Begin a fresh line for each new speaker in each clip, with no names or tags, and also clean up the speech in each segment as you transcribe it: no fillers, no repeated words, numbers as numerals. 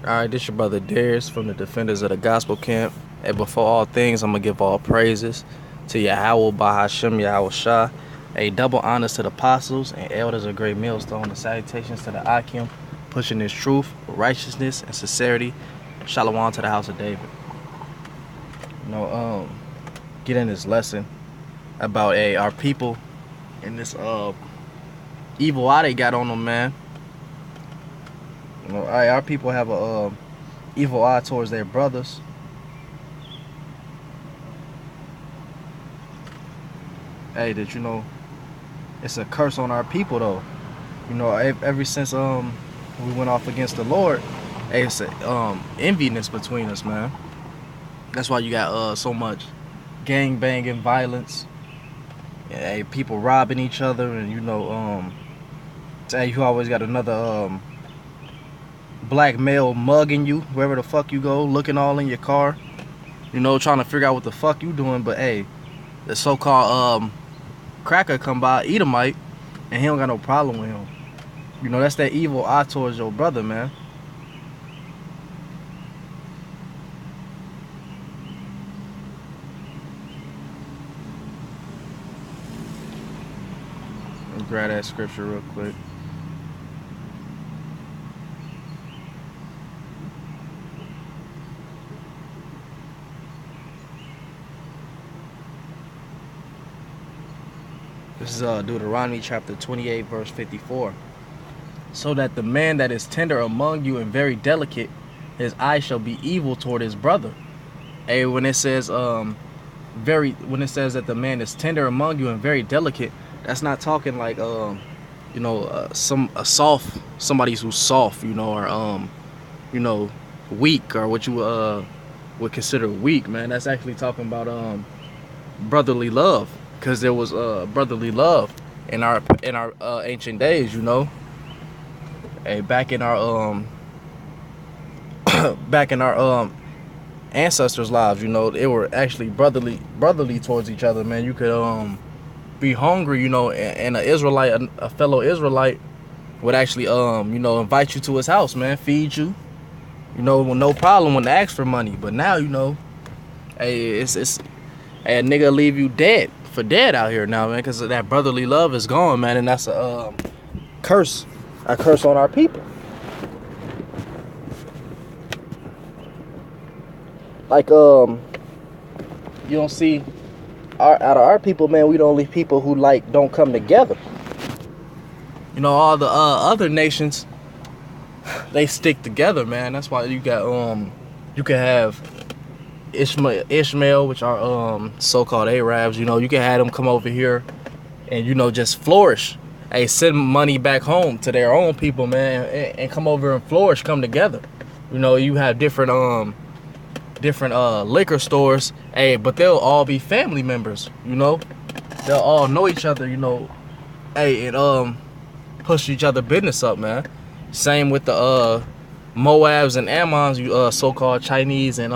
Alright, this your brother Darius from the Defenders of the Gospel Camp. And before all things, I'm going to give all praises to Yahweh, Bahashem, Yahweh Shah. A double honors to the apostles and elders of Great Millstone. And salutations to the Akim, pushing this truth, righteousness, and sincerity. Shalom to the house of David. Get in this lesson about our people and this evil eye they got on them, man. Our people have a evil eye towards their brothers. That it's a curse on our people though. Ever since we went off against the Lord, it's enviness between us, man. That's why you got so much gang banging, violence, people robbing each other, and you always got another black male mugging you wherever the fuck you go, looking all in your car, trying to figure out what the fuck you doing. But the so-called cracker come by, Edomite, and he don't got no problem with him. That's that evil eye towards your brother, man. Let me grab that scripture real quick. This is Deuteronomy chapter 28, verse 54. So that the man that is tender among you and very delicate, his eye shall be evil toward his brother. When it says that the man is tender among you and very delicate, that's not talking like somebody who's soft, or weak, or what you would consider weak, man. That's actually talking about brotherly love, because there was brotherly love in our ancient days, back in our ancestors' lives, they were actually brotherly towards each other, man. You could be hungry, and a fellow Israelite would actually invite you to his house, man, feed you, with no problem when they ask for money. But now, it's a nigga leave you for dead out here now, man, because that brotherly love is gone, man, and that's a curse on our people. Like you don't see out of our people, man, we the only people who don't come together. All the other nations, they stick together, man. That's why you got you can have Ishmael, which are so-called Arabs. You can have them come over here and just flourish. Send money back home to their own people, man, and come over and flourish, come together. You have different liquor stores, but they'll all be family members. They'll all know each other, and push each other business up, man. Same with the Moabs and Ammons, so-called Chinese and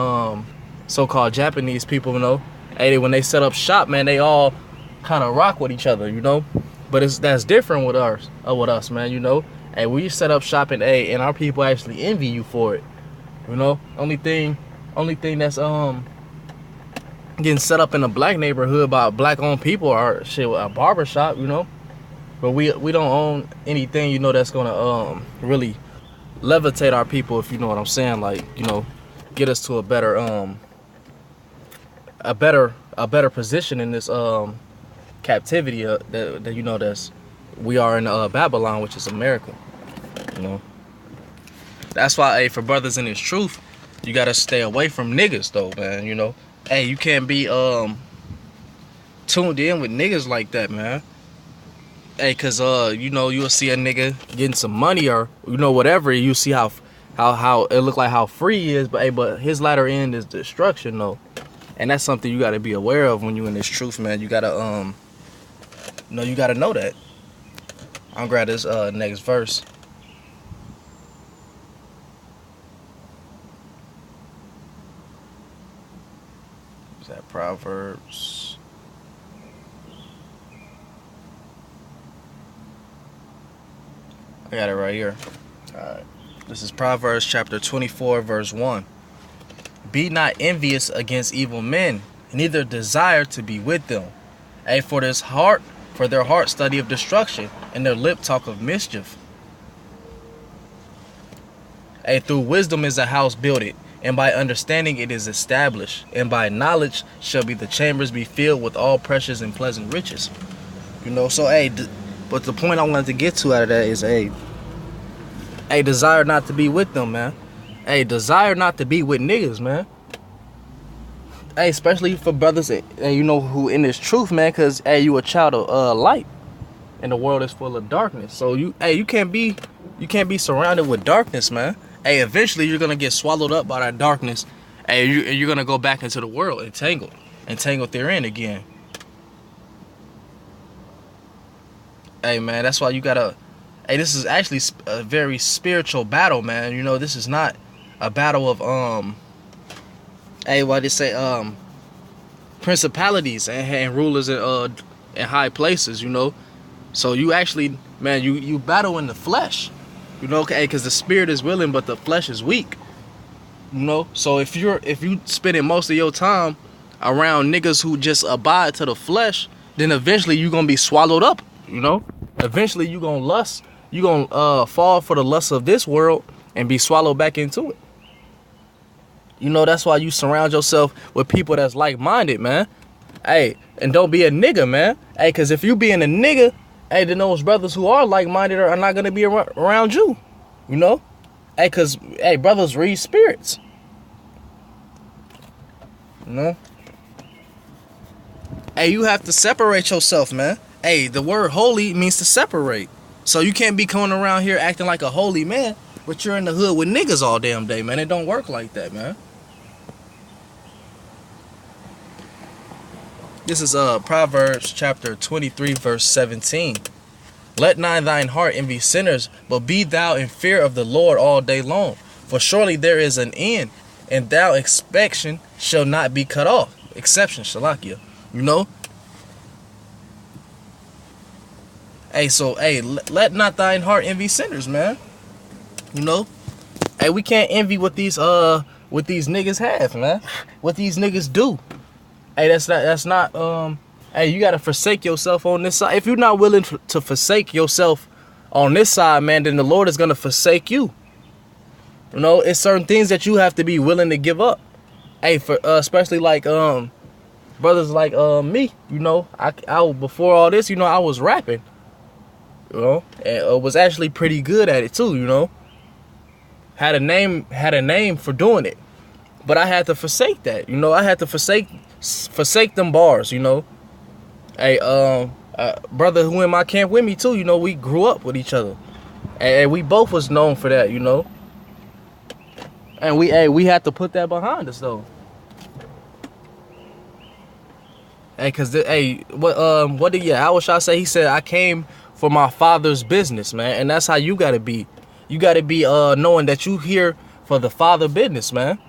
so-called Japanese people, when they set up shop, man, they all kind of rock with each other, But that's different with us, man, when you set up shop and our people actually envy you for it, Only thing that's getting set up in a black neighborhood by black-owned people are a barber shop, But we don't own anything, that's gonna really levitate our people, if you know what I'm saying, get us to a better position in this captivity that's we are in Babylon, which is America. That's why for brothers in this truth, you gotta stay away from niggas though, man. You can't be tuned in with niggas like that, man. Cause you'll see a nigga getting some money or whatever. You see how it look like how free he is, but his latter end is destruction though. And that's something you gotta be aware of when you in this truth, man. You gotta you gotta know that. I'm grab this next verse. Is that Proverbs? I got it right here. Alright. This is Proverbs chapter 24, verse 1. Be not envious against evil men, neither desire to be with them. For their heart study of destruction, and their lip talk of mischief. Through wisdom is a house builded, and by understanding it is established, and by knowledge shall be the chambers be filled with all precious and pleasant riches. So but the point I wanted to get to out of that is desire not to be with them, man. Desire not to be with niggas, man. Especially for brothers, who in this truth, man, because you a child of light, and the world is full of darkness. So you can't be surrounded with darkness, man. Eventually you're gonna get swallowed up by that darkness, and you're gonna go back into the world entangled therein again. Man, that's why you gotta. This is actually a very spiritual battle, man. This is not a battle of what they say, principalities and rulers in high places. So you actually, man, you battle in the flesh. Because the spirit is willing, but the flesh is weak. So if you spending most of your time around niggas who just abide to the flesh, then eventually you're gonna be swallowed up. Eventually you're gonna lust. You're gonna fall for the lust of this world and be swallowed back into it. That's why you surround yourself with people that's like-minded, man. And don't be a nigga, man. Because if you being a nigga, then those brothers who are like-minded are not going to be around you. Because, brothers read spirits. You have to separate yourself, man. The word holy means to separate. So you can't be coming around here acting like a holy man, but you're in the hood with niggas all damn day, man. It don't work like that, man. This is Proverbs chapter 23, verse 17. Let not thine heart envy sinners, but be thou in fear of the Lord all day long. For surely there is an end, and thou exception shall not be cut off. Exception, shalakia. Let not thine heart envy sinners, man. We can't envy what these niggas have, man. What these niggas do. That's not you gotta forsake yourself on this side. If you're not willing to forsake yourself on this side, man, then the Lord is gonna forsake you. It's certain things that you have to be willing to give up. For especially like brothers like me, I before all this, I was rapping. And was actually pretty good at it too, Had a name for doing it. But I had to forsake that, I had to forsake them bars, brother who in my camp with me too, we grew up with each other. And we both was known for that, And we had to put that behind us though. What did Awashai say? He said, I came for my father's business, man. And that's how you gotta be. You gotta be knowing that you here for the father business, man.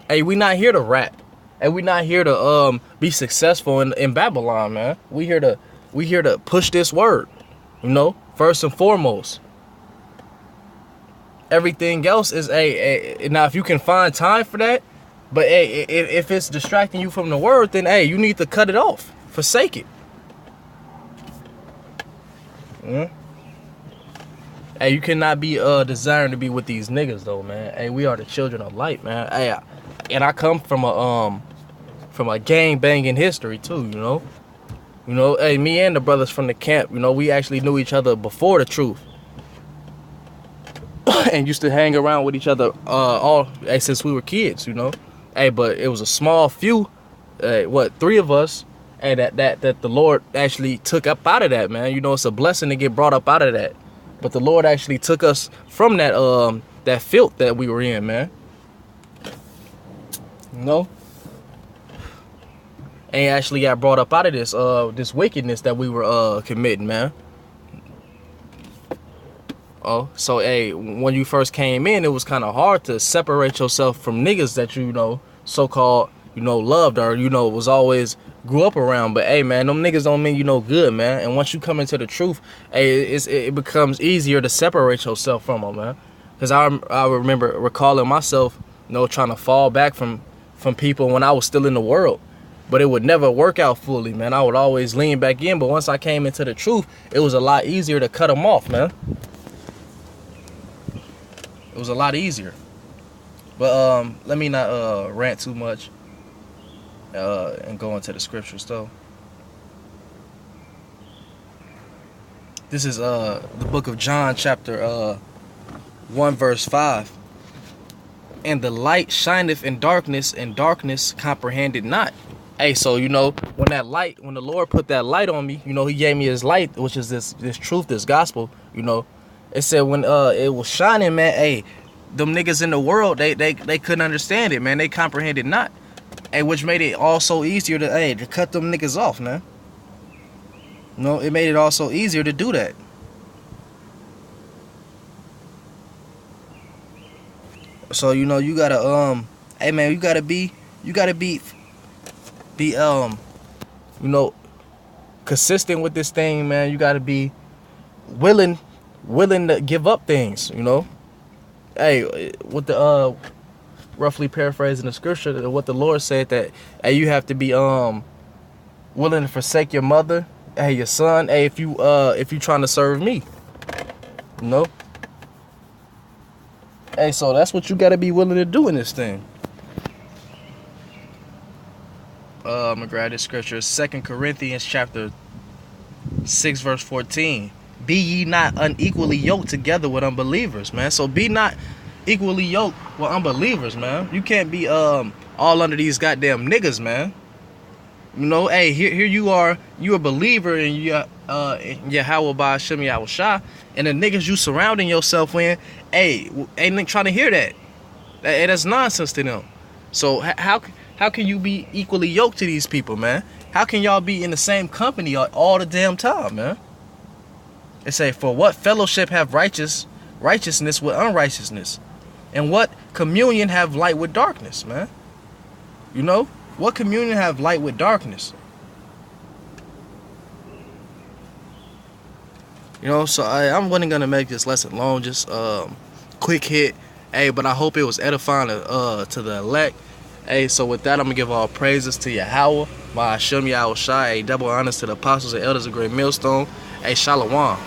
We not here to rap. We not here to be successful in Babylon, man. We here to push this word, first and foremost. Everything else is now if you can find time for that, but if it's distracting you from the word, then you need to cut it off. Forsake it. You cannot be desiring to be with these niggas though, man. We are the children of light, man. And I come from a gang banging history too, me and the brothers from the camp, we actually knew each other before the truth. And used to hang around with each other since we were kids, but it was a small few, 3 of us, and that the Lord actually took up out of that, man. It's a blessing to get brought up out of that. But the Lord actually took us from that filth that we were in, man. And actually got brought up out of this wickedness that we were committing, man. So when you first came in, it was kind of hard to separate yourself from niggas that so-called loved or was always grew up around. But man, them niggas don't mean good, man. And once you come into the truth, it becomes easier to separate yourself from them, man. Because I remember recalling myself, trying to fall back from people when I was still in the world. But it would never work out fully, man. I would always lean back in. But once I came into the truth, it was a lot easier to cut them off, man. It was a lot easier. But let me not rant too much and go into the scriptures, though. This is the book of John, chapter 1, verse 5. And the light shineth in darkness, and darkness comprehended not. Hey, so when the Lord put that light on me, he gave me his light, which is this truth, this gospel, it said when it was shining, man, hey, them niggas in the world, they couldn't understand it, man. They comprehended not. Hey, which made it all so easier to cut them niggas off, man. It made it all so easier to do that. So you gotta hey man, you gotta be consistent with this thing, man. You gotta be willing to give up things, Hey, with the roughly paraphrasing the scripture, what the Lord said, that hey, you have to be willing to forsake your mother, hey, your son, hey, if you trying to serve me, Hey, so that's what you gotta be willing to do in this thing. I'm gonna grab this scripture, 2 Corinthians chapter 6, verse 14. Be ye not unequally yoked together with unbelievers, man. So be not equally yoked with unbelievers, man. You can't be all under these goddamn niggas, man. Hey, here you are, you a believer in Yahweh by Hashem Yahweh Shah, and the niggas you surrounding yourself with, hey, ain't trying to hear that. That's nonsense to them. So how can you be equally yoked to these people, man? How can y'all be in the same company all the damn time, man? It say, for what fellowship have righteousness with unrighteousness? And what communion have light with darkness, man? What communion have light with darkness? So I'm wasn't gonna make this lesson long, just quick hit. Hey, but I hope it was edifying to the elect. Hey, so with that, I'm gonna give all praises to Yahweh, my Hashem Yahweh Shai. Double honors to the apostles and elders of Great Millstone. Hey, Shalom.